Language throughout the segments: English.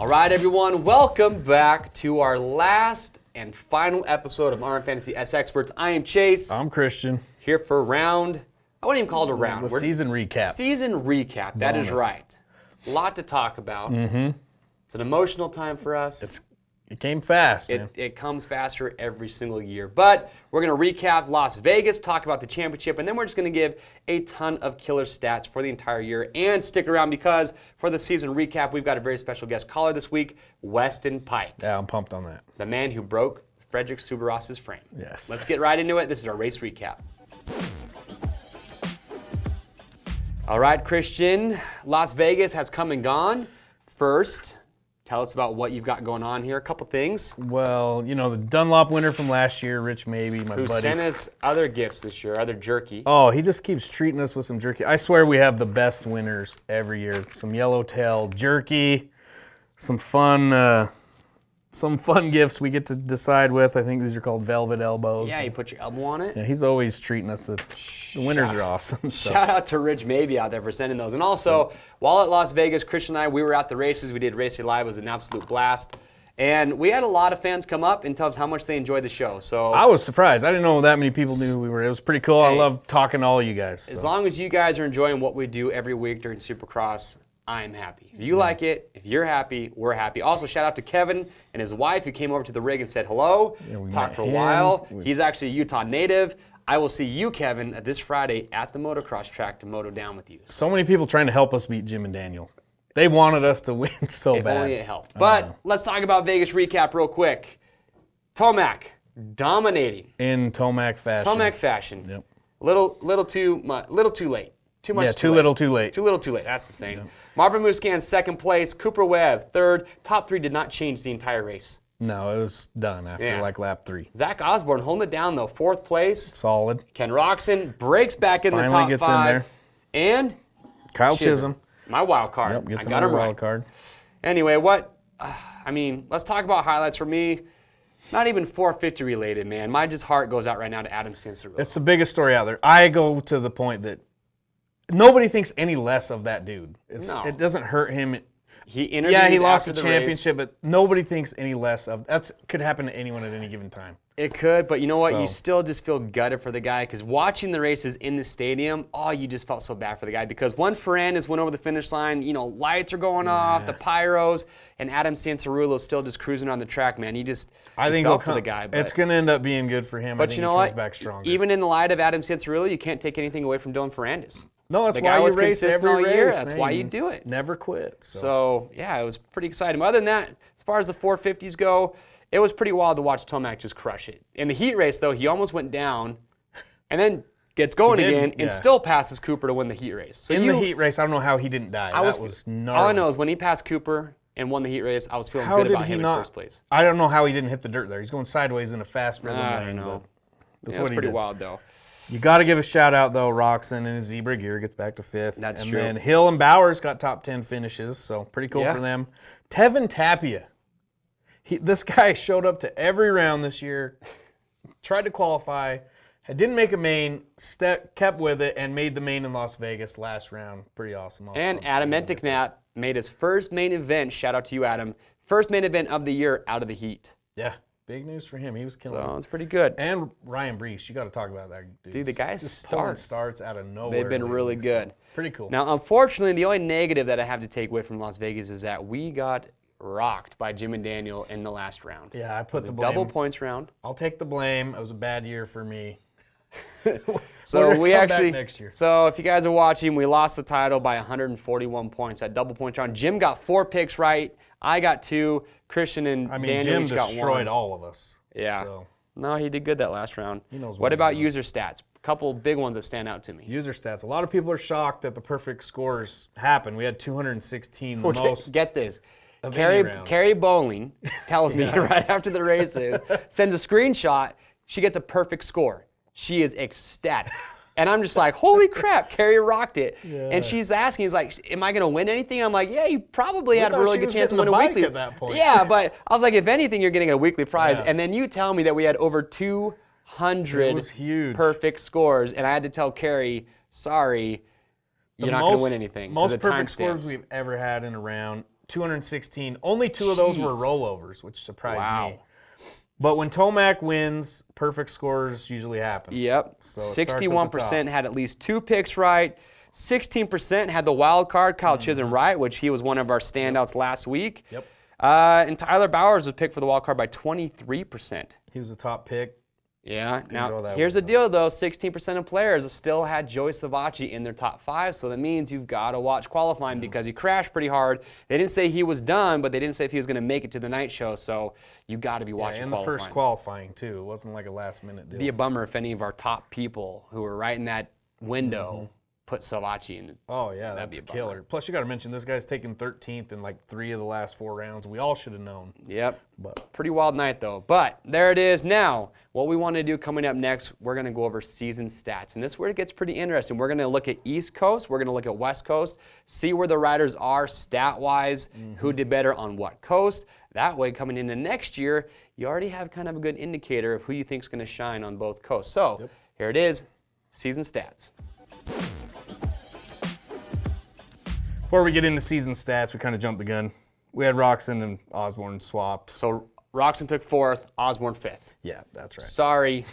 All right, everyone, welcome back to our last and final episode of RMFantasy SXperts. I am Chase. I'm Christian. Here for a round. I wouldn't even call it a round. Season recap. Season recap. That is right. A lot to talk about. Mm-hmm. It's an emotional time for us. It came fast, man. It comes faster every single year. But we're going to recap Las Vegas, talk about the championship, and then we're just going to give a ton of killer stats for the entire year. And stick around because for the season recap, we've got a very special guest caller this week, Weston Peick. Yeah, I'm pumped on that. The man who broke Frederick Subaross's frame. Yes. Let's get right into it. This is our race recap. All right, Christian. Las Vegas has come and gone. First, tell us about what you've got going on here. A couple things. Well, you know, the Dunlop winner from last year, Rich Maybe, my buddy. Who sent us other gifts this year, other jerky. Oh, he just keeps treating us with some jerky. I swear we have the best winners every year. Some yellowtail jerky, some fun gifts we get to decide with. I think these are called velvet elbows. Yeah, you put your elbow on it. Yeah, he's always treating us. The winners are awesome. So. Shout out to Rich Maybe out there for sending those. And also, while at Las Vegas, Christian and I, we were at the races. We did Racing Live. It was an absolute blast. And we had a lot of fans come up and tell us how much they enjoyed the show. So I was surprised. I didn't know that many people knew who we were. It was pretty cool. Hey, I love talking to all you guys. So. As long as you guys are enjoying what we do every week during Supercross, I'm happy. If you like it, if you're happy, we're happy. Also, shout out to Kevin and his wife who came over to the rig and said hello, talked for a while. He's actually a Utah native. I will see you, Kevin, this Friday at the motocross track to moto down with you. So many people trying to help us beat Jim and Daniel. They wanted us to win so if bad. If only it helped. But let's talk about Vegas recap real quick. TOMAC dominating. In TOMAC fashion. TOMAC fashion. Yep. Little too late. Too much. Yeah, too little, too late. Too little, too late. That's the same. Yep. MARVIN MUSQUIN second place. Cooper Webb third. Top three did not change the entire race. No, it was done after like lap 3. Zach Osborne holding it down though. Fourth place. Solid. Ken ROCZEN breaks back in Finally the top gets 5. In there. And Kyle Chisholm. My wild card. Yep, gets I got him right. Wild card. Anyway, let's talk about highlights for me. Not even 450 related, man. My heart goes out right now to Adam Cincerillo. It's the biggest story out there. I go to the point that nobody thinks any less of that dude. It doesn't hurt him. He interviewed he lost after the the championship, race. but nobody thinks any less of. That could happen to anyone at any given time. It could, but you know what? You still just feel gutted for the guy because watching the races in the stadium, you just felt so bad for the guy because one Ferrandis went over the finish line, lights are going off, the pyros, and Adam Cincerillo's still just cruising on the track, man. I think felt for the guy. But it's going to end up being good for him. But I think you know he what? comes back stronger. Even in the light of Adam Cincerillo, you can't take anything away from Dylan Ferrandis. No, that's the why guy was you race consistent every all year. race. That's why you do it. Never quit. So, yeah, it was pretty exciting. But other than that, as far as the 450s go, it was pretty wild to watch TOMAC just crush it. In the heat race, though, he almost went down and then gets going again and still passes Cooper to win the heat race. So in the heat race, I don't know how he didn't die. That was gnarly. All I know is when he passed Cooper and won the heat race, I was feeling good about him in first place. I don't know how he didn't hit the dirt there. He's going sideways in a fast rhythm lane. I don't know. That's what he did. Pretty wild, though. You got to give a shout out, though. ROCZEN and his zebra gear gets back to 5th. That's true. And then Hill and Bowers got top 10 finishes, so pretty cool for them. Tevin Tapia. This guy showed up to every round this year, tried to qualify, didn't make a main, kept with it, and made the main in Las Vegas last round. Pretty awesome. And Adam Enticknap made his first main event. Shout out to you, Adam. First main event of the year out of the heat. Yeah. Big news for him. He was killing it. So it's pretty good. And Ryan Brees, you got to talk about that dude. Dude, the guy starts out of nowhere. They've been really good. So pretty cool. Now, unfortunately, the only negative that I have to take away from Las Vegas is that we got rocked by Jim and Daniel in the last round. Yeah, I put the blame. Double points round. I'll take the blame. It was a bad year for me. So we actually, next year. So if you guys are watching, we lost the title by 141 points at double points round. Jim got 4 picks right. I got 2. Christian and Daniel Jim each got 1. destroyed all of us. Yeah. So. No, he did good that last round. He knows what about user stats? A couple big ones that stand out to me. User stats. A lot of people are shocked that the perfect scores happened. We had 216, the most. Get this. Carrie Bowling tells me right after the races, sends a screenshot. She gets a perfect score. She is ecstatic. And I'm just like, holy crap, Carrie rocked it. Yeah. And she's asking, he's like, am I going to win anything? I'm like, yeah, you probably had a really good chance to win a weekly. At that point. Yeah, but I was like, if anything, you're getting a weekly prize. Yeah. And then you tell me that we had over 200 perfect scores. And I had to tell Carrie, sorry, you're not going to win anything. Most perfect scores we've ever had in a round. 216. Only 2 of those were rollovers, which surprised me. Wow. But when TOMAC wins, perfect scores usually happen. Yep. So 61% had at least 2 picks right. 16% had the wild card, Kyle Chisholm right, which he was one of our standouts last week. Yep. And Tyler Bowers was picked for the wild card by 23%. He was the top pick. Yeah. go Now, that here's way, the deal, though. 16% of players still had Joey Savacci in their top 5, so that means you've got to watch qualifying because he crashed pretty hard. They didn't say he was done, but they didn't say if he was going to make it to the night show, so you got to be watching and qualifying. the first qualifying, too. It wasn't like a last-minute deal. It'd be a bummer if any of our top people who were right in that window put Savacci in. Oh, yeah, that's be a a bummer. killer. Plus, you got to mention this guy's taken 13th in like 3 of the last 4 rounds. We all should have known. Yep. But Pretty wild night, though. But there it is. Now, what we want to do coming up next, we're going to go over season stats. And this is where it gets pretty interesting. We're going to look at East Coast. We're going to look at West Coast, see where the riders are stat-wise, who did better on what coast. That way, coming into next year, you already have kind of a good indicator of who you think is going to shine on both coasts. So here it is, season stats. before we get into season stats, we kind of jumped the gun. We had ROCZEN and Osborne swapped. So ROCZEN took 4th, Osborne 5th. Yeah, that's right. Sorry.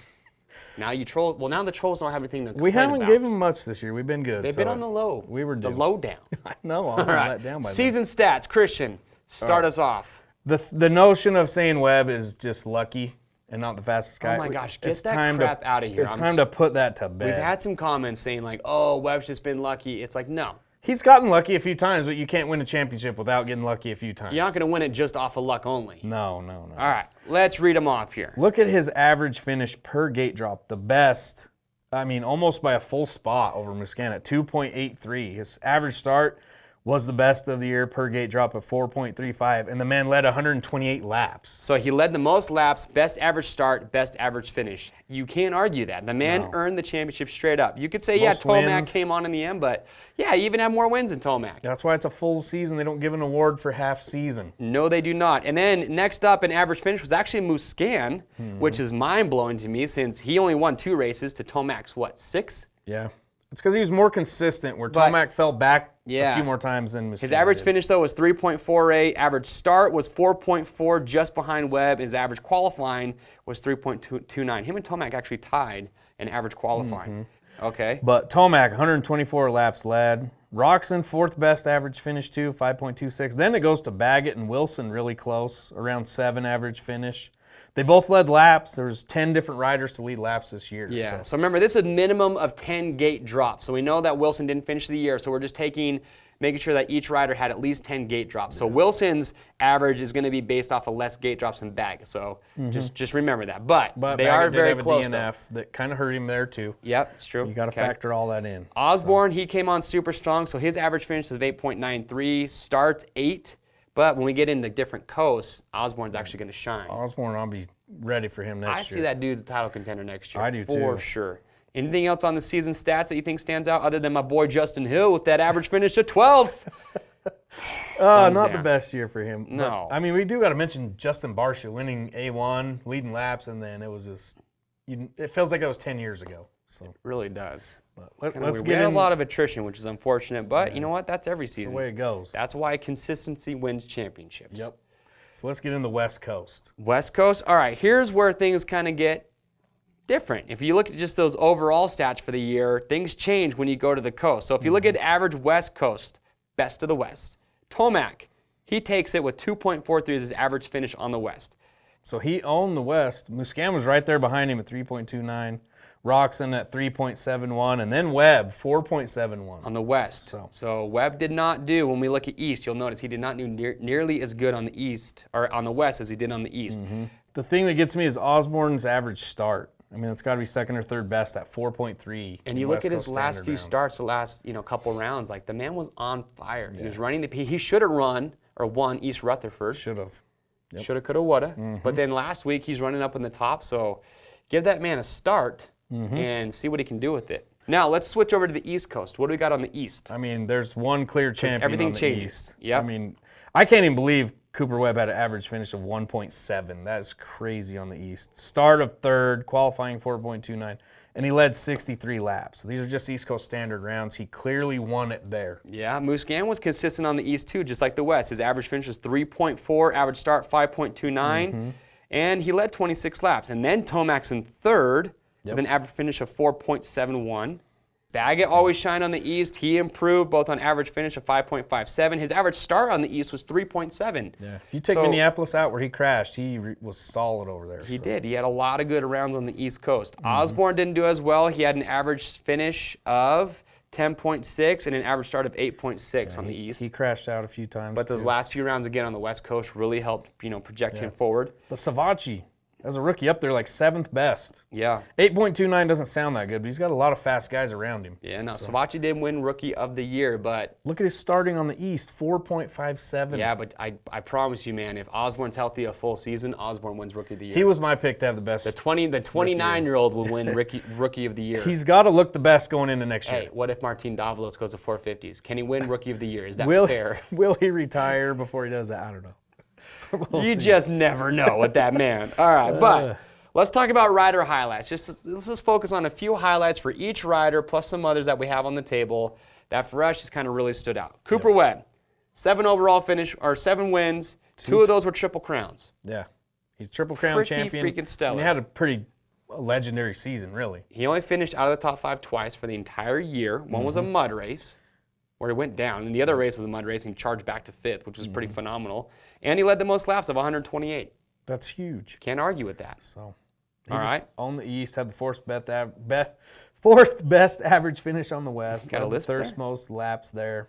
Now you troll. Well, now the trolls don't have anything to complain We haven't about. given them much this year. We've been good. They've been on the low. We were the due. low down. I know. I'm All right. let down by Season stats. Christian, start us off. The notion of saying WEBB is just lucky and not the fastest guy. Oh my gosh, get It's that time crap out of here. It's time to put that to bed. We've had some comments saying like, "Oh, Webb's just been lucky." It's like, no, He's gotten lucky a few times, but you can't win a championship without getting lucky a few times. you're not going to win it just off of luck only. No. All right, let's read them off here. Look at his average finish per gate drop. The best, I mean, almost by a full spot over MUSQUIN at 2.83. His average start was the best of the year per gate drop at 4.35, and the man led 128 laps. So he led the most laps, best average start, best average finish. You can't argue that. The man earned the championship straight up. You could say, Most TOMAC wins. came on in the end, but yeah, he even had more wins than TOMAC. That's why it's a full season. They don't give an award for half season. No, they do not. And then next up in average finish was actually MUSQUIN, which is mind-blowing to me since he only won 2 races to TOMAC's, 6? Yeah. It's because he was more consistent, where But- TOMAC fell back Yeah. a few more times than MUSQUIN His average did. finish, though, was 3.48. Average start was 4.4, just behind Webb. His average qualifying was 3.29. Him and TOMAC actually tied in average qualifying. Okay. But TOMAC, 124 laps led. ROCZEN, 4th best average finish, too, 5.26. Then it goes to Baggett and Wilson really close, around 7 average finish. They both led laps. There was 10 different riders to lead laps this year. Yeah. So remember, this is a minimum of 10 gate drops. So we know that Wilson didn't finish the year. So we're just making sure that each rider had at least 10 gate drops. So Wilson's average is going to be based off of less gate drops than Baggett. So just remember that. But they Baggett are did very have close. a DNF that kind of hurt him there, too. Yep, it's true. You got to factor all that in. Osborne, he came on super strong, so his average finish is 8.93, start 8. But when we get into different coasts, Osborne's actually going to shine. Osborne, I'll be ready for him next year. I see that dude's a title contender next year. I do, For too. sure. Anything else on the season stats that you think stands out other than my boy Justin Hill with that average finish of 12th? Not down. the best year for him. No. But, I mean, we do got to mention Justin Barcia winning A1, leading laps, and then it was just, it feels like it was 10 years ago. So Really does. let's We get had a in lot of attrition, which is unfortunate, but you know what? That's every the season. way it goes. That's why consistency wins championships. Yep. So let's get in the West Coast. West Coast, all right, here's where things kind of get different. If you look at just those overall stats for the year, things change when you go to the coast. So if you look at average West Coast, best of the West, TOMAC, he takes it with 2.43 as his average finish on the West. So He owned the West. MUSQUIN was right there behind him at 3.29. ROCZEN at 3.71, and then WEBB 4.71. on the West. So Webb did not do, when we look at East, you'll notice he did not do nearly as good on the East, or on the West as he did on the East. The thing that gets me is Osborne's average start. I mean, it's got to be 2nd or 3rd best at 4.3. And you look at his last few starts, the last couple rounds, like the man was on fire. He was running he should have run or won East Rutherford. Should have. Shoulda, coulda, woulda. But then last week he's running up in the top, so give that man a start and see what he can do with it. Now let's switch over to the East Coast. What do we got on the East? I mean, there's one clear champion everything on the changes. East. Yep. I mean, I can't even believe Cooper Webb had an average finish of 1.7. That is crazy on the East. Start of 3rd, qualifying 4.29. and he led 63 laps. So these are just East Coast standard rounds. He clearly won it there. Yeah, MUSQUIN was consistent on the East too, just like the West. His average finish was 3.4, average start 5.29, and he led 26 laps. And then TOMAC's in third with an average finish of 4.71. Baggett always shined on the East. He improved both on average finish of 5.57. His average start on the East was 3.7. Yeah. If you take Minneapolis out where he crashed, he was solid over there. He did. He had a lot of good rounds on the East Coast. Osborne didn't do as well. He had an average finish of 10.6 and an average start of 8.6 on the East. He crashed out a few times. But those last few rounds again on the West Coast really helped, project him forward. But Savacci, as a rookie, up there like 7th best. Yeah. 8.29 doesn't sound that good, but he's got a lot of fast guys around him. Yeah, no, Savacci didn't win Rookie of the Year, but... Look at his starting on the East, 4.57. Yeah, but I promise you, man, if Osborne's healthy a full season, Osborne wins Rookie of the Year. He was my pick to have the best. The 29-year-old will win Rookie of the Year. He's got to look the best going into next year. Hey, what if Martin Davalos goes to 450s? Can he win Rookie of the Year? Is that fair? Will he retire before he does that? I don't know. You just never know with that man. All right, but... Let's talk about rider highlights. Let's just focus on a few highlights for each rider, plus some others that we have on the table that for us just kind of really stood out. Cooper Webb, 7 overall finish, or 7 wins. 2 of those were Triple Crowns. Yeah, he's Triple Crown champion. Freaking stellar. And he had a pretty legendary season, really. He only finished out of the top 5 twice for the entire year. One was a mud race, where he went down, and the other race was a mud race, and he charged back to 5th, which was pretty phenomenal. And he led the most laps of 128. That's huge. Can't argue with that. So, all right. On the East, had the fourth best average finish on the West. Got a list the third most laps there.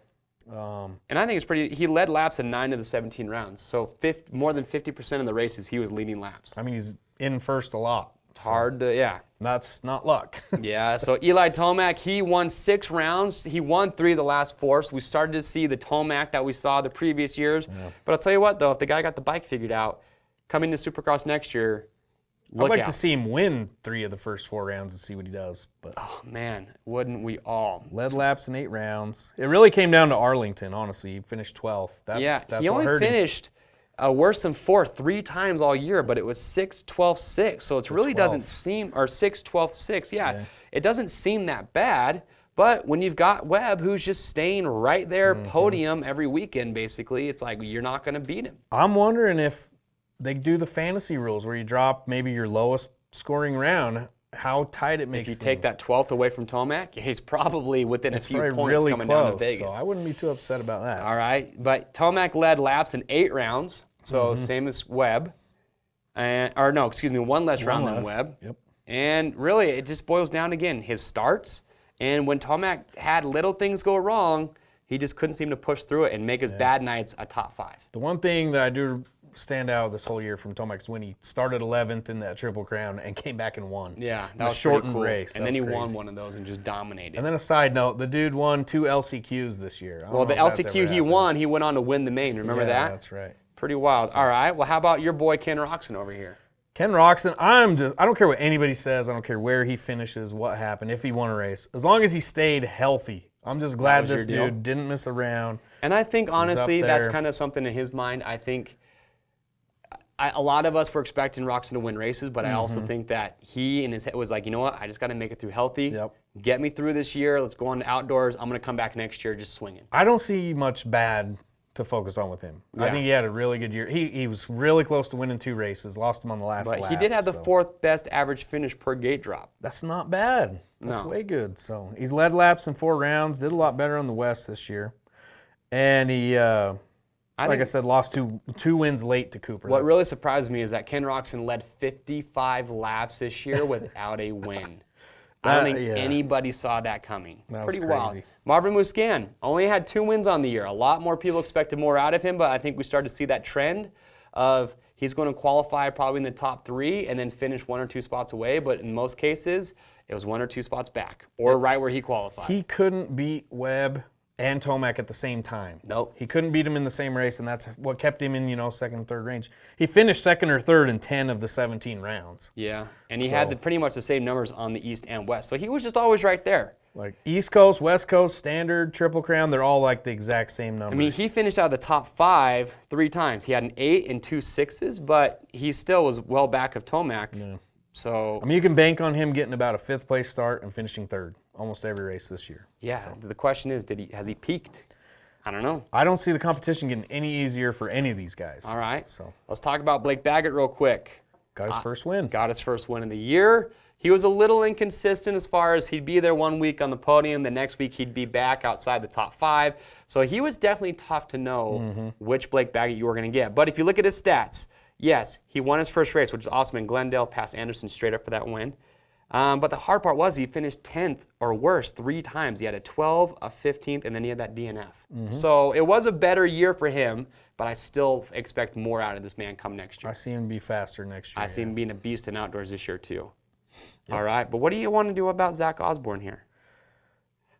And I think it's pretty. He led laps in 9 of the 17 rounds. So more than 50% of the races, he was leading laps. I mean, he's in first a lot. It's hard to, yeah. That's not luck. Yeah. So Eli Tomac, he won 6 rounds. He won 3 of the last 4. So we started to see the Tomac that we saw the previous years. Yeah. But I'll tell you what, though, if the guy got the bike figured out, coming to Supercross next year. I'd like to see him win 3 of the first 4 rounds and see what he does. But oh, man, wouldn't we all? Led laps in 8 rounds. It really came down to Arlington, honestly. He finished 12th. That's he only finished worse than 4th 3 times all year, but it was 6, 12, 6. So it really doesn't seem, or 6, 12, 6. Yeah, it doesn't seem that bad. But when you've got Webb, who's just staying right there, podium every weekend, basically, it's like you're not going to beat him. I'm wondering if they do the fantasy rules where you drop maybe your lowest scoring round, how tight it makes things. If you take that 12th away from Tomac, he's probably within a few points really coming close, down to Vegas. So I wouldn't be too upset about that. All right, but Tomac led laps in 8 rounds, so same as Webb. One less round than Webb. Yep. And really, it just boils down again, his starts. And when Tomac had little things go wrong, he just couldn't seem to push through it and make his bad nights a top 5. The one thing that I do stand out this whole year from Tomac's win, he started 11th in that Triple Crown and came back and won. Yeah, that was a shortened cool. race. And then he won one of those and just dominated. And then a side note, the dude won 2 LCQs this year. Well, the LCQ he won, he went on to win the main. Remember that? That's right. Pretty wild. All right, well, how about your boy Ken ROCZEN over here? Ken ROCZEN, I don't care what anybody says. I don't care where he finishes, what happened, if he won a race. As long as he stayed healthy. I'm just glad this dude didn't miss a round. And I think, honestly, that's kind of something in his mind. I think a lot of us were expecting ROCZEN to win races, but I also think that he in his head was like, you know what, I just got to make it through healthy. Yep. Get me through this year. Let's go on to outdoors. I'm going to come back next year just swinging. I don't see much bad to focus on with him. Yeah. I think he had a really good year. He was really close to winning 2 races, lost them on the last lap. But he did have the 4th best average finish per gate drop. That's not bad. That's way good. So he's led laps in 4 rounds, did a lot better on the West this year. And he, like I said, lost two wins late to Cooper. What really surprised me is that Ken ROCZEN led 55 laps this year without a win. I don't think anybody saw that coming. That Pretty was crazy. wild. MARVIN MUSQUIN only had 2 wins on the year. A lot more people expected more out of him, but I think we started to see that trend of he's going to qualify probably in the top 3 and then finish 1 or 2 spots away. But in most cases, it was 1 or 2 spots back or right where he qualified. He couldn't beat Webb and Tomac at the same time. Nope. He couldn't beat him in the same race, and that's what kept him in, 2nd and 3rd range. He finished 2nd or 3rd in 10 of the 17 rounds. Yeah, and he had pretty much the same numbers on the East and West. So he was just always right there. Like East Coast, West Coast, Standard, Triple Crown, they're all like the exact same numbers. I mean, he finished out of the top 5 3 times. He had an 8 and 2 6s, but he still was well back of Tomac. Yeah. So I mean, you can bank on him getting about a 5th place start and finishing 3rd almost every race this year. yeah, So the question is, has he peaked? I don't know. I don't see the competition getting any easier for any of these guys. All right. So Let's talk about Blake Baggett real quick. got his first win. Got his first win of the year. He was a little inconsistent as far as he'd be there one week on the podium, the next week he'd be back outside the top 5. So he was definitely tough to know which Blake Baggett you were going to get. But if you look at his stats, yes, he won his first race, which is awesome in Glendale, passed Anderson straight up for that win. But the hard part was he finished 10th or worse 3 times. He had a 12, a 15th, and then he had that DNF. So it was a better year for him, but I still expect more out of this man come next year. I see him be faster next year. I see him being a beast in outdoors this year too. All right, but what do you want to do about Zach Osborne here?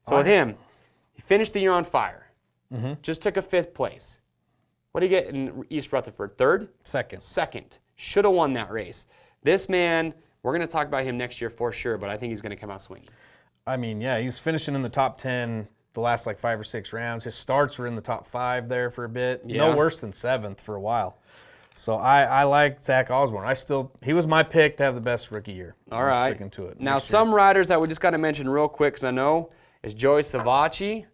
So with him, he finished the year on fire. Just took a 5th place. What did he get in East Rutherford? 3rd? 2nd. 2nd. Should have won that race. This man, we're going to talk about him next year for sure, but I think he's going to come out swinging. I mean, yeah, he's finishing in the top 10 the last like 5 or 6 rounds. His starts were in the top 5 there for a bit. Yeah. No worse than 7th for a while. So I like Zach Osborne. He was my pick to have the best rookie year. All right. I'm sticking to it. Now, some riders that we just got to mention real quick, because I know, is Joey Savacci.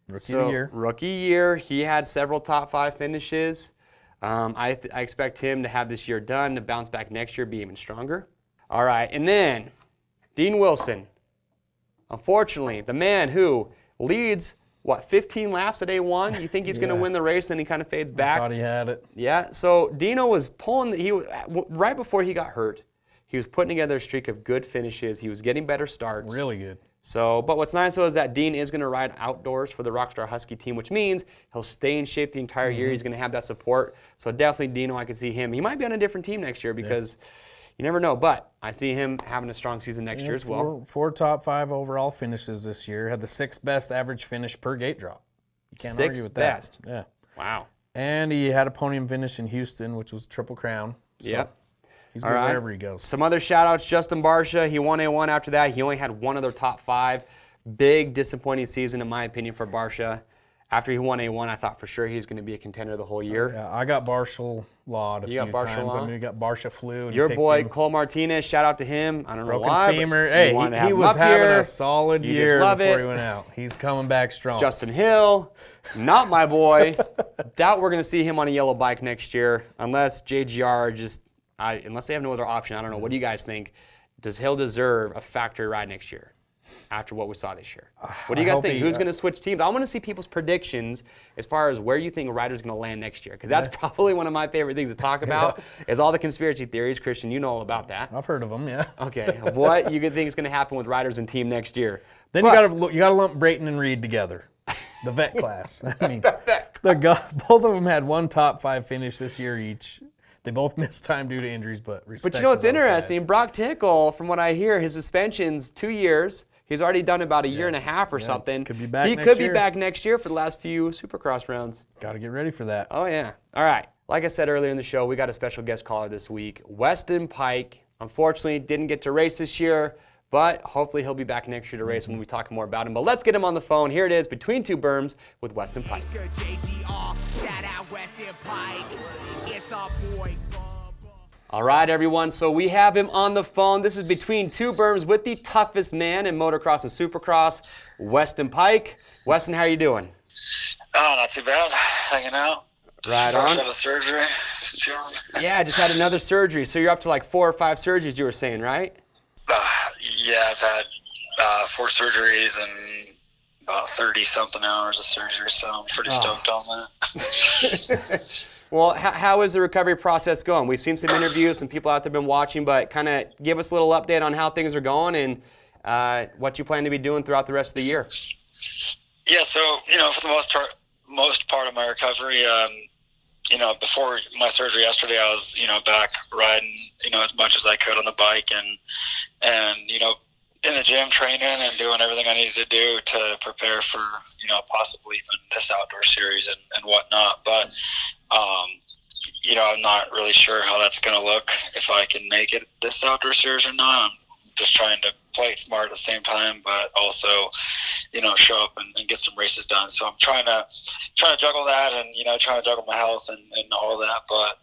Rookie of the year. Rookie year. He had several top 5 finishes. I expect him to have this year done, to bounce back next year, be even stronger. All right, and then Dean Wilson. Unfortunately, the man who leads, 15 laps at A1? You think he's going to win the race, then he kind of fades back? Thought he had it. Yeah, so Dino was pulling, right before he got hurt, he was putting together a streak of good finishes. He was getting better starts. Really good. So, but what's nice though is that Dean is going to ride outdoors for the Rockstar Husky team, which means he'll stay in shape the entire year. He's going to have that support. So definitely Dino, I can see him. He might be on a different team next year because you never know. But I see him having a strong season next year as well. 4 top 5 overall finishes this year. Had the 6th best average finish per gate drop. You can't argue with that. 6th best. Yeah. Wow. And he had a podium finish in Houston, which was Triple Crown. So Yep. He's good wherever he goes. Some other shout-outs, Justin Barsha, he won A1 after that. He only had one other top 5. Big disappointing season, in my opinion, for Barsha. After he won A1, I thought for sure he was going to be a contender the whole year. Yeah, I got Barshall Lawed a few got Barshall times. Law? I mean, you got Barsha Flew. Your boy, Cole Martinez, shout out to him. I don't know Broken why. femur. But Hey, he he was having here. a solid You year just love before it. he went out. He's coming back strong. Justin Hill, not my boy. Doubt we're going to see him on a yellow bike next year, unless JGR unless they have no other option. I don't know. What do you guys think? Does Hill deserve a factory ride next year after what we saw this year? What do you guys think? Who's going to switch teams? I want to see people's predictions as far as where you think a rider's going to land next year, because that's probably one of my favorite things to talk about is all the conspiracy theories. Christian, you know all about that. I've heard of them, yeah. Okay. What you think is going to happen with riders and team next year? Then you got to lump Brayton and Reed together, the vet class. I mean, both of them had one top 5 finish this year each. They both missed time due to injuries, but respect. But you know what's to those interesting? guys. Brock Tickle, from what I hear, his suspension's 2 years. He's already done about a year and a half or something. Could be back he next could year. be back next year for the last few Supercross rounds. Got to get ready for that. Oh, yeah. All right. Like I said earlier in the show, we got a special guest caller this week, Weston Peick. Unfortunately, didn't get to race this year, but hopefully he'll be back next year to race when we talk more about him. But let's get him on the phone. Here it is, Between Two Berms with Weston Peick. Shout out Weston Peick. It's our boy. All right, everyone, so we have him on the phone. This is Between Two Berms with the toughest man in motocross and supercross, Weston Peick. Weston, how are you doing? Oh, not too bad. Hanging out. Right on. Fresh out of surgery. Just chilling. Yeah, I just had another surgery. So you're up to like 4 or 5 surgeries, you were saying, right? Yeah, I've had 4 surgeries and about 30-something hours of surgery, so I'm pretty stoked on that. Well, how is the recovery process going? We've seen some interviews, some people out there been watching, but kind of give us a little update on how things are going and what you plan to be doing throughout the rest of the year. Yeah, so, for the most part of my recovery, before my surgery yesterday, I was, back riding, as much as I could on the bike and in the gym training and doing everything I needed to do to prepare for, possibly even this outdoor series and whatnot. But, I'm not really sure how that's going to look, if I can make it this outdoor series or not. I'm just trying to play it smart at the same time, but also, show up and get some races done. So I'm trying to juggle that and, trying to juggle my health and all that. But,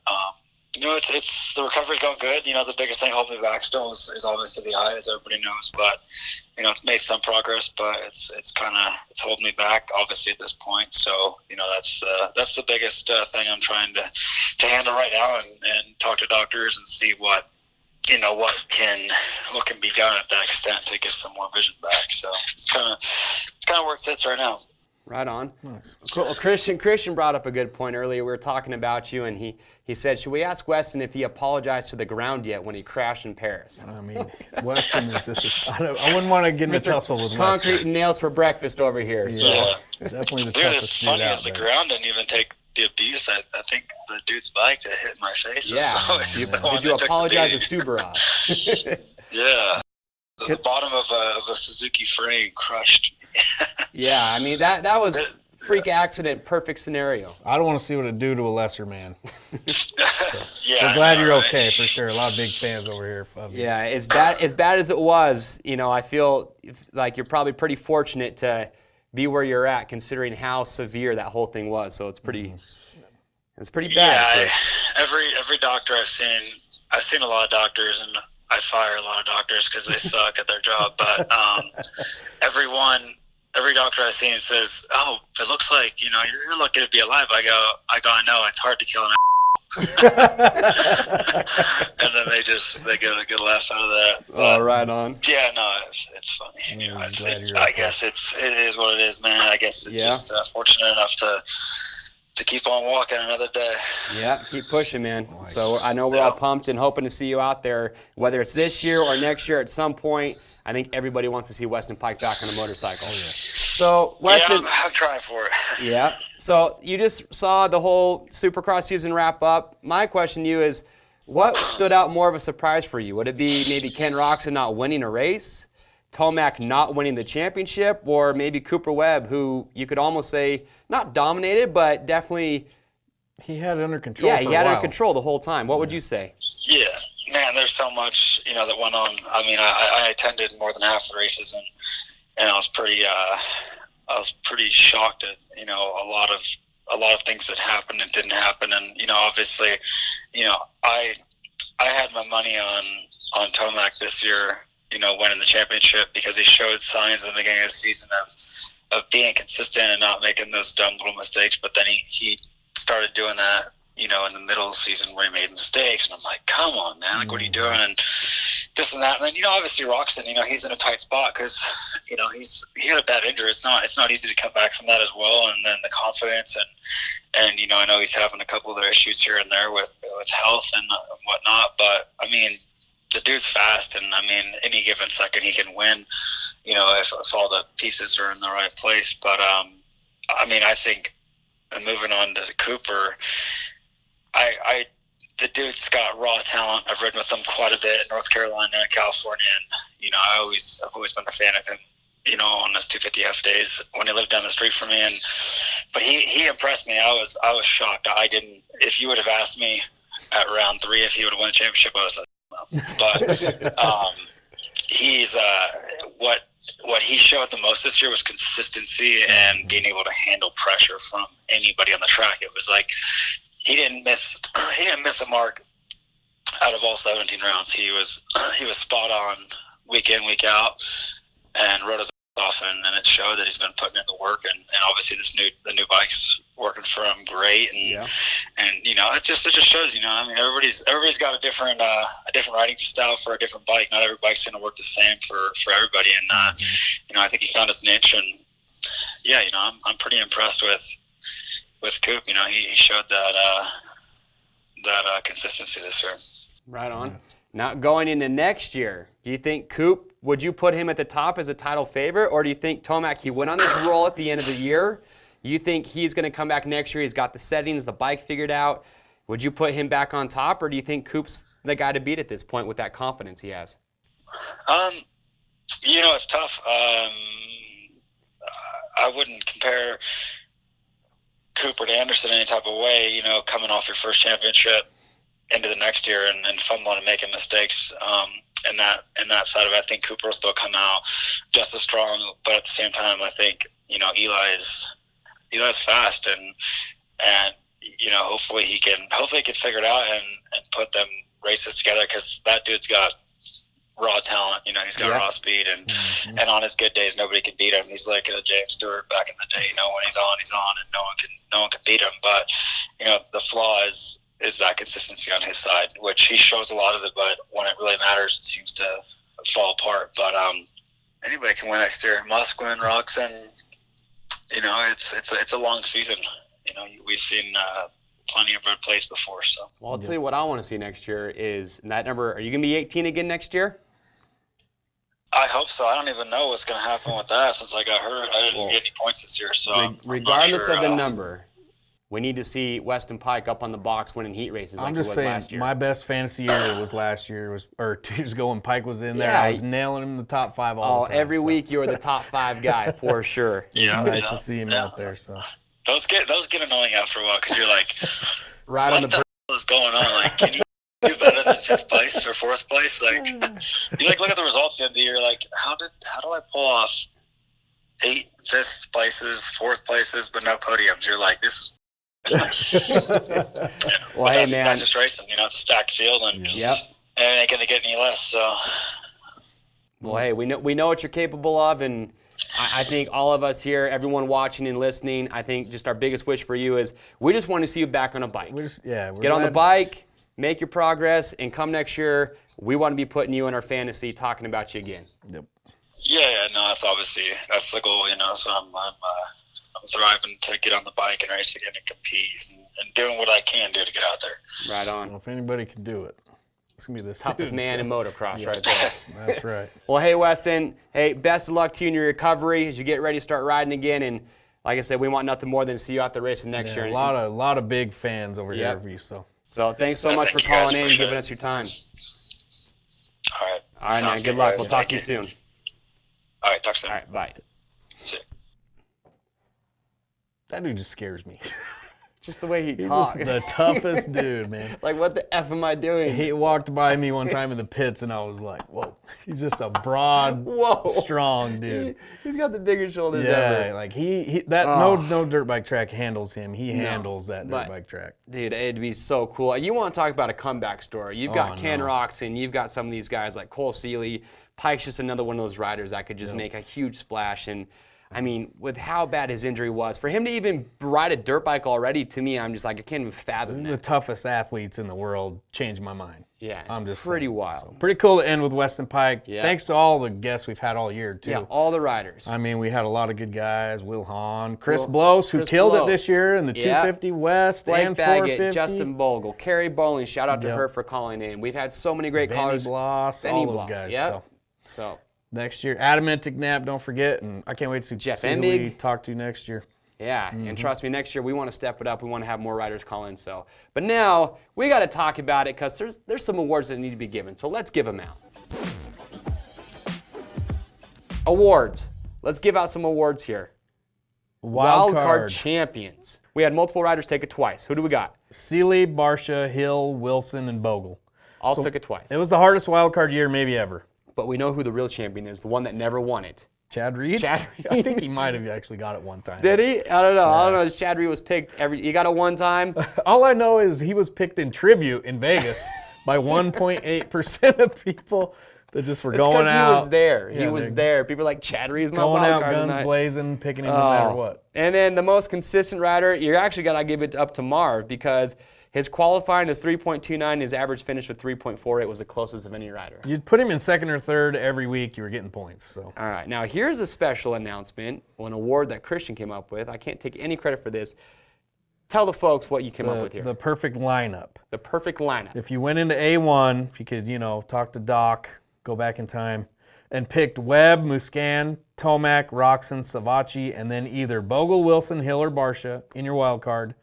It's the recovery's going good. The biggest thing holding me back still is obviously the eye, as everybody knows. But it's made some progress, but it's holding me back obviously at this point. So that's the biggest thing I'm trying to handle right now, and talk to doctors and see what can be done at that extent to get some more vision back. So it's kind of where it sits right now. Right on. Nice. Cool. Well, Christian brought up a good point earlier. We were talking about you, and he said, should we ask Weston if he apologized to the ground yet when he crashed in Paris? I mean, Weston is just I wouldn't want to get in a tussle with Concrete Weston. and nails for breakfast over here. So. Yeah. Definitely the Dude, toughest it's dude funny out is the there. ground didn't even take the abuse. I think the dude's bike that hit my face. Yeah. Did you apologize to Subaru? Yeah. The bottom of a Suzuki frame crushed me. Yeah, I mean, that was freak accident, perfect scenario. I don't want to see what it do to a lesser man. Yeah, We're glad you're right? okay for sure. A lot of big fans over here. Of you. Yeah, as bad as it was, I feel like you're probably pretty fortunate to be where you're at, considering how severe that whole thing was. So it's pretty bad. Yeah, every doctor I've seen a lot of doctors, and I fire a lot of doctors because they suck at their job. But every doctor I've seen says, "Oh, it looks like you're lucky to be alive." I go, I know it's hard to kill an and then they get a good laugh out of that. Oh, right on. Yeah, no, it's funny. I guess it is what it is, man. I guess it's just fortunate enough to keep on walking another day. Yeah, keep pushing, man. So I know we're all pumped and hoping to see you out there, whether it's this year or next year at some point. I think everybody wants to see Weston Peick back on a motorcycle. Oh, yeah. So, Weston, I'm trying for it. Yeah. So you just saw the whole Supercross season wrap up. My question to you is, what stood out more of a surprise for you? Would it be maybe Ken ROCZEN not winning a race, TOMAC not winning the championship, or maybe Cooper Webb, who you could almost say not dominated, but definitely he had it under control. Yeah, for he had a it while. under control the whole time. What would you say? Yeah, man, there's so much that went on. I mean, I attended more than half the races, and I was pretty shocked at a lot of things that happened and didn't happen. And obviously, I had my money on TOMAC this year, winning the championship, because he showed signs in the beginning of the season of being consistent and not making those dumb little mistakes. But then he started doing that in the middle of the season where he made mistakes, and I'm like, come on, man, like, what are you doing? And this and that. And then obviously ROCZEN, he's in a tight spot because he had a bad injury. It's not easy to come back from that as well. And then the confidence and I know he's having a couple of other issues here and there with health and whatnot. But I mean, the dude's fast, and I mean, any given second he can win. If all the pieces are in the right place. But I mean, I think moving on to Cooper, the dude's got raw talent. I've ridden with him quite a bit in North Carolina and California, and I've always been a fan of him. On his 250F days when he lived down the street from me, but he impressed me. I was shocked. I didn't. If you would have asked me at round 3 if he would have won the championship, I was like, no. But he's what he showed the most this year was consistency and being able to handle pressure from anybody on the track. It was like he didn't miss a mark out of all 17 rounds. He was spot on week in, week out, and rode his ass off, and it showed that he's been putting in the work, and obviously the new bike's working for him great, and it just shows, I mean, everybody's got a different riding style for a different bike. Not every bike's going to work the same for everybody, and I think he found his niche, and I'm pretty impressed with Coop. He showed that consistency this year. Right on. Now, going into next year, do you think Coop, would you put him at the top as a title favorite, or do you think TOMAC, he went on this roll at the end of the year? You think he's going to come back next year, he's got the settings, the bike figured out? Would you put him back on top, or do you think Coop's the guy to beat at this point with that confidence he has? It's tough. I wouldn't compare Cooper to Anderson any type of way, coming off your first championship into the next year and fumbling and making mistakes in that side of it. I think Cooper will still come out just as strong, but at the same time, I think Eli's fast, and hopefully he can figure it out and put them races together, because that dude's got raw talent. You know, he's got raw speed, and on his good days, nobody can beat him. He's like a James Stewart back in the day. You know, when he's on, and no one can beat him. But you know, the flaw is that consistency on his side, which he shows a lot of it, but when it really matters, it seems to fall apart. But anybody can win next year. MUSQUIN, ROCZEN. You know, it's a long season. You know, we've seen plenty of red plays before. So. Well, I'll tell you what I want to see next year is that number. Are you going to be 18 again next year? I hope so. I don't even know what's going to happen with that since I got hurt. I didn't get any points this year. So regardless I'm not sure, of the number, we need to see Weston Peick up on the box winning heat races. I'm just saying, last year. my best fantasy year was last year, or 2 years ago when Peick was in there. Yeah, I was nailing him in the top 5 all the time. Every week you were the top 5 guy for sure. Yeah, nice to see him out there. So those get annoying after a while, because you're like, right what on the hell is going on? Like, can you do better than 5th place or 4th place? Like, you like look at the results at the end of the year, like, how do I pull off 8 5th places, 4th places, but no podiums? You're like, this is. Well, hey, man. That's just racing. You know, it's a stacked field, and it ain't gonna get any less. So. Well, hey, we know what you're capable of, and I think all of us here, everyone watching and listening, I think just our biggest wish for you is we just want to see you back on a bike. Get on the bike, make your progress, and come next year, we want to be putting you in our fantasy, talking about you again. Yep. Yeah, no, that's the goal, you know. So I'm thriving to get on the bike and race again and compete and doing what I can do to get out there. Right on. Well, if anybody can do it, it's gonna be this toughest man in motocross, right there. That's right. Well, hey, Weston, hey, best of luck to you in your recovery as you get ready to start riding again. And like I said, we want nothing more than to see you out there racing next year. A lot of big fans over here for you. So thanks so much for calling in and giving us your time. All right. All right, man. Good luck. We'll talk to you soon. All right. Talk soon. All right. Bye. See ya. that dude just scares me. Just the way he He's talks. just the toughest dude, man. Like, what the F am I doing? He walked by me one time in the pits, and I was like, whoa. He's just a broad, strong dude. He's got the biggest shoulders ever. Yeah, like no dirt bike track handles him. He handles that dirt bike track. Dude, it'd be so cool. You want to talk about a comeback story. You've got Ken ROCZEN, you've got some of these guys like Cole Seeley. Pike's just another one of those riders that could just make a huge splash. And I mean, with how bad his injury was, for him to even ride a dirt bike already, to me, I'm just like, I can't even fathom that. The toughest athletes in the world changed my mind. Yeah, it's I'm just pretty saying. wild. So, pretty cool to end with Weston Peick. Yeah. Thanks to all the guests we've had all year, too. Yeah, all the riders. I mean, we had a lot of good guys. Will Hahn, Chris Bloss, who killed it this year in the 250 West Blake and Baggett, 450. Justin Bogle, Carrie Bowling, shout out to her for calling in. We've had so many great callers. Bloss, all those guys. Yep. So next year, Adam Enticknap, don't forget, and I can't wait to Jeff see who we talk to next year. Yeah, and trust me, next year we want to step it up. We want to have more riders call in. So, but now we got to talk about it because there's some awards that need to be given. So let's give them out. Awards. Let's give out some awards here. Wild card champions. We had multiple riders take it twice. Who do we got? Seeley, Barsha, Hill, Wilson, and Bogle. All took it twice. It was the hardest wild card year maybe ever. But we know who the real champion is, the one that never won it. Chad Reed? Chad Reed. I think he might have actually got it one time. Did he? I don't know. I don't know. Chad Reed was picked he got it one time. All I know is he was picked in tribute in Vegas by 1.8% of people that just were going out. He was there. Yeah, he was there. People were like, Chad Reed's my going wild out card guns tonight. blazing, picking him no matter what. And then the most consistent rider, you're actually got to give it up to Marv because his qualifying is 3.29. His average finish with 3.48 was the closest of any rider. You'd put him in second or third every week. You were getting points. So. All right. Now, here's a special announcement, an award that Christian came up with. I can't take any credit for this. Tell the folks what you came up with here. The perfect lineup. The perfect lineup. If you went into A1, if you could, talk to Doc, go back in time, and picked WEBB, MUSQUIN, TOMAC, ROCZEN, Savachi, and then either Bogle, Wilson, Hill, or Barsha in your wild card,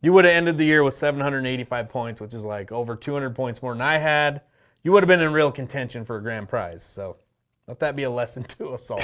you would have ended the year with 785 points, which is like over 200 points more than I had. You would have been in real contention for a grand prize. So let that be a lesson to us all.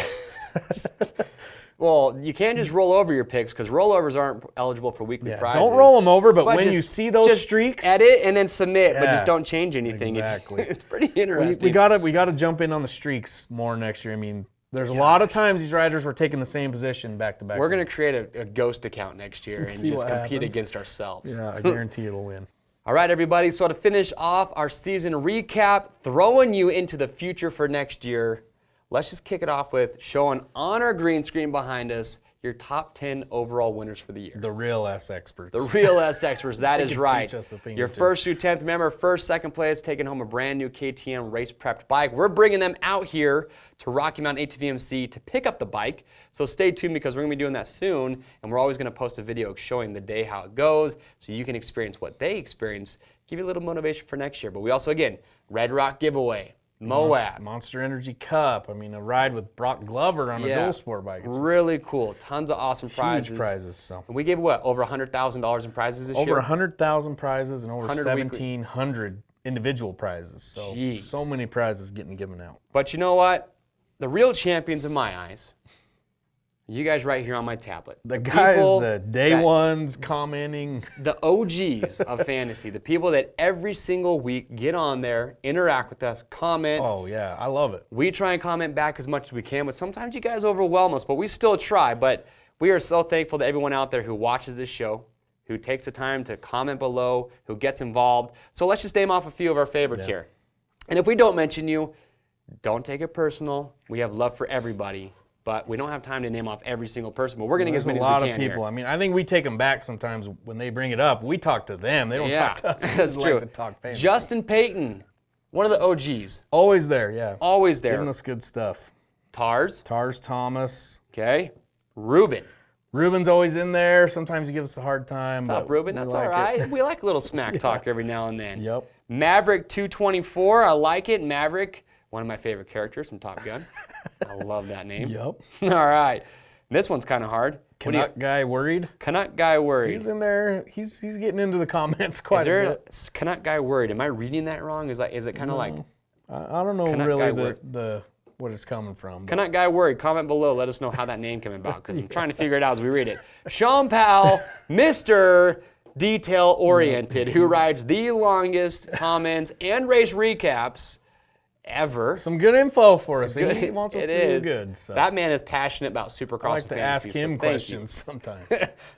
Well, you can't just roll over your picks because rollovers aren't eligible for weekly prizes. Don't roll them over, but when you see those streaks, edit and then submit, but just don't change anything. Exactly. It's pretty interesting. We gotta jump in on the streaks more next year. I mean, There's a lot of times these riders were taking the same position back-to-back. We're going to create a ghost account next year and see just what compete happens. against ourselves. Yeah, I guarantee it'll win. All right, everybody. So to finish off our season recap, throwing you into the future for next year, let's just kick it off with showing on our green screen behind us your top 10 overall winners for the year. The real SXperts. The real SXperts, that is can right. teach us a thing Your or two. first through 10th, remember, first, second place, taking home a brand new KTM race prepped bike. We're bringing them out here to Rocky Mountain ATVMC to pick up the bike. So stay tuned because we're going to be doing that soon, and we're always going to post a video showing the day how it goes so you can experience what they experience, give you a little motivation for next year. But we also, again, Red Rock giveaway. Moab. Monster Energy Cup. I mean, a ride with Brock Glover on a dual sport bike. It's really cool. Tons of awesome prizes. huge prizes. So And we gave, what, over $100,000 in prizes this year? over 100,000 prizes and over 100 weekly. 1,700 individual prizes. So Jeez. so many prizes getting given out. But you know what? The real champions in my eyes, you guys right here on my tablet. The guys, people the day that- ones commenting. The OGs of fantasy, the people that every single week get on there, interact with us, comment. Oh, yeah, I love it. We try and comment back as much as we can, but sometimes you guys overwhelm us, but we still try. But we are so thankful to everyone out there who watches this show, who takes the time to comment below, who gets involved. So let's just name off a few of our favorites here. And if we don't mention you, don't take it personal. We have love for everybody. But we don't have time to name off every single person, but we're going to get as There's many a as lot we of can people. here. I mean, I think we take them back sometimes when they bring it up. We talk to them. They don't talk to us. We that's just true. Like to talk fantasy. Justin Payton, one of the OGs, Always there, yeah. always there. Giving us good stuff. Tars, Tars Thomas. okay. Ruben. Ruben's always in there. Sometimes he gives us a hard time. What's up, but Ruben? we That's like all it. right. We like a little smack talk every now and then. Yep. Maverick 224, I like it. Maverick, one of my favorite characters from Top Gun. I love that name. Yep. All right. This one's kind of hard. What do you- Canuck guy worried. Canuck Guy Worried. He's in there. He's getting into the comments quite Is there a a bit. Canuck Guy Worried? Am I reading that wrong? Is it kind of like I don't know Canuck guy really worried. the what it's coming from. but- Canuck Guy Worried? Comment below. Let us know how that name came about because I'm trying to figure it out as we read it. Sean Powell, Mr. Detail Oriented, who writes the longest comments and race recaps ever. Some good info for us. Good. He wants us It to do is. good. So That man is passionate about Supercross I like and to ask fantasy, so him thank you. questions sometimes.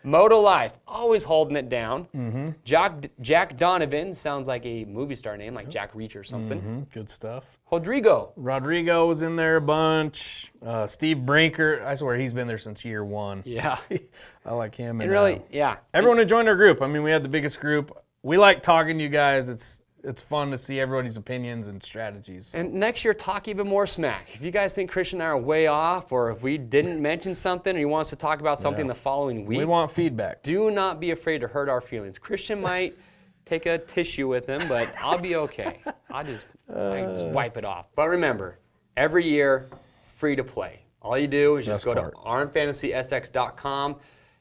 Moto Life, always holding it down. Jack Donovan sounds like a movie star name, like Jack Reach or something. Good stuff. Rodrigo, Rodrigo was in there a bunch. Steve Brinker, I swear he's been there since year one. yeah. I like him. And really, yeah. everyone who joined our group. I mean, we had the biggest group. We like talking to you guys. It's fun to see everybody's opinions and strategies. And next year, talk even more smack. If you guys think Christian and I are way off, or if we didn't mention something, or you want us to talk about something the following week, We want feedback. do not be afraid to hurt our feelings. Christian might take a tissue with him, but I'll be okay. I just wipe it off. But remember, every year, free to play. All you do is just Best go to RMFantasySX.com.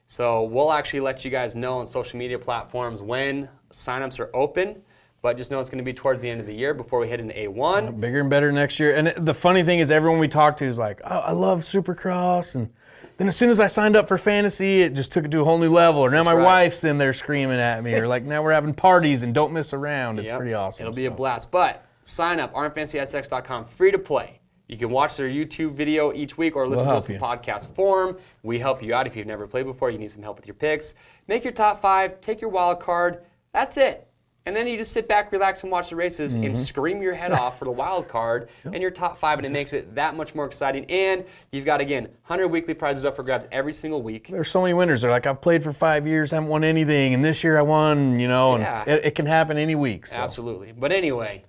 So we'll actually let you guys know on social media platforms when signups are open. But just know it's going to be towards the end of the year before we head into A1. Bigger and better next year. And the funny thing is, everyone we talk to is like, oh, I love Supercross. And then as soon as I signed up for fantasy, it just took it to a whole new level. Or now my right. wife's in there screaming at me. Or like now we're having parties and don't miss around. It's Yep. pretty awesome. It'll be a blast. But sign up, RMFantasySX.com, free to play. You can watch their YouTube video each week or listen to us in podcast form. We help you out if you've never played before. You need some help with your picks. Make your top 5, take your wild card. That's it. And then you just sit back, relax, and watch the races and scream your head off for the wild card and your top 5, and it makes it that much more exciting. And you've got, again, 100 weekly prizes up for grabs every single week. There's so many winners. They're like, I've played for 5 years, haven't won anything, and this year I won, you know, and Yeah. it can happen any week. So. Absolutely. But anyway,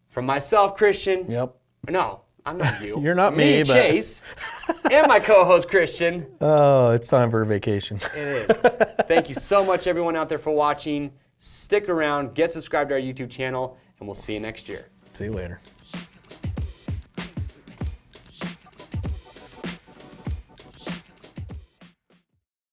from myself, Christian. Yep. No, I'm not you. You're not me, but- Chase, and my co-host, Christian. Oh, it's time for a vacation. It is. Thank you so much, everyone out there, for watching. Stick around, get subscribed to our YouTube channel, and we'll see you next year. See you later.